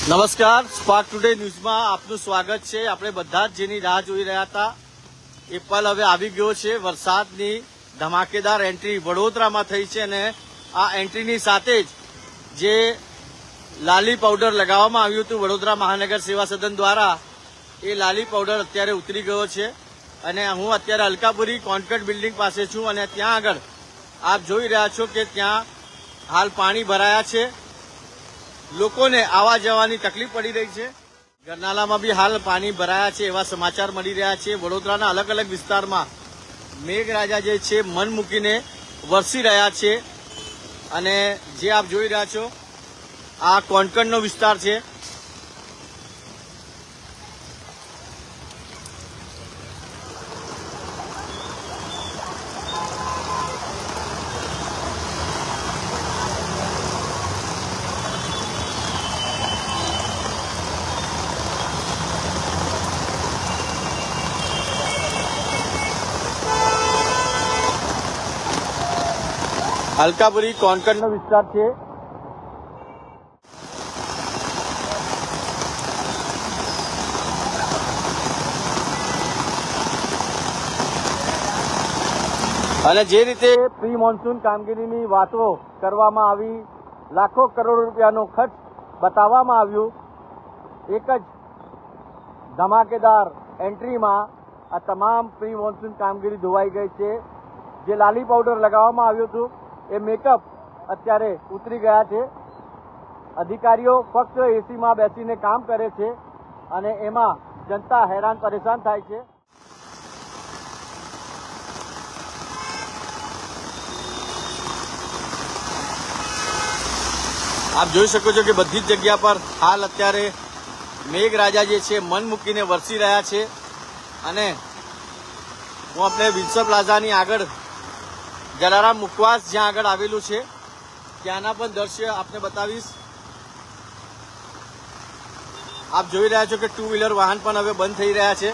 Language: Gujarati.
નમસ્કાર, સ્પાર્ક ટુડે ન્યૂઝમાં આપનું સ્વાગત છે। આપણે બધા જ જેની રાહ જોઈ રહ્યા હતા એ પલ હવે આવી ગયો છે। વરસાદની ધમાકેદાર એન્ટ્રી વડોદરામાં થઈ છે અને આ એન્ટ્રીની સાથે જ જે લાલી પાવડર લગાવવામાં આવ્યું હતું વડોદરા મહાનગર સેવા સદન દ્વારા, એ લાલી પાવડર અત્યારે ઉતરી ગયો છે અને હું અત્યારે અલકાપુરી કોન્ક્રીટ બિલ્ડિંગ પાસે છું અને ત્યાં આગળ આપ જોઈ રહ્યા છો કે ત્યાં હાલ પાણી ભરાયા છે। લોકોને આવા જવાની તકલીફ પડી રહી છે। ગરનાલામાં બી હાલ પાણી ભરાયા છે એવા સમાચાર મળી રહ્યા છે। વડોદરાના અલગ અલગ વિસ્તારમાં મેઘરાજા જે છે મન મૂકીને વરસી રહ્યા છે અને જે આપ જોઈ રહ્યા છો આ કોન્કણનો વિસ્તાર છે। અલકાપુરી કોન્કણનો વિસ્તાર છે। અને જે રીતે પ્રી મોન્સૂન કામગીરીની વાતો કરવામાં આવી, લાખો કરોડ રૂપિયાનો ખર્ચ બતાવવામાં આવ્યું, એક જ ધમાકેદાર એન્ટ્રીમાં આ તમામ પ્રી મોન્સૂન કામગીરી ધોવાઈ ગઈ છે। જે લાલી પાવડર લગાવવામાં આવ્યું હતું એ મેકઅપ અત્યારે ઉતરી ગયા છે। અધિકારીઓ ફક્ત એસીમાં બેસીને કામ કરે છે અને એમાં જનતા હેરાન પરેશાન થાય છે। આપ જોઈ શકો છો કે બધી જ જગ્યા પર હાલ અત્યારે મેઘરાજા જે છે મન મૂકીને વરસી રહ્યા છે અને હું આપણે વિલ્સન પ્લાઝાની આગળ જલારામ મુખવાસ જ્યાં આગળ આવેલું છે ત્યાંના પણ દ્રશ્ય આપને બતાવીશ। આપ જોઈ રહ્યા છો કે ટુ વ્હીલર વાહન પણ હવે બંધ થઈ રહ્યા છે।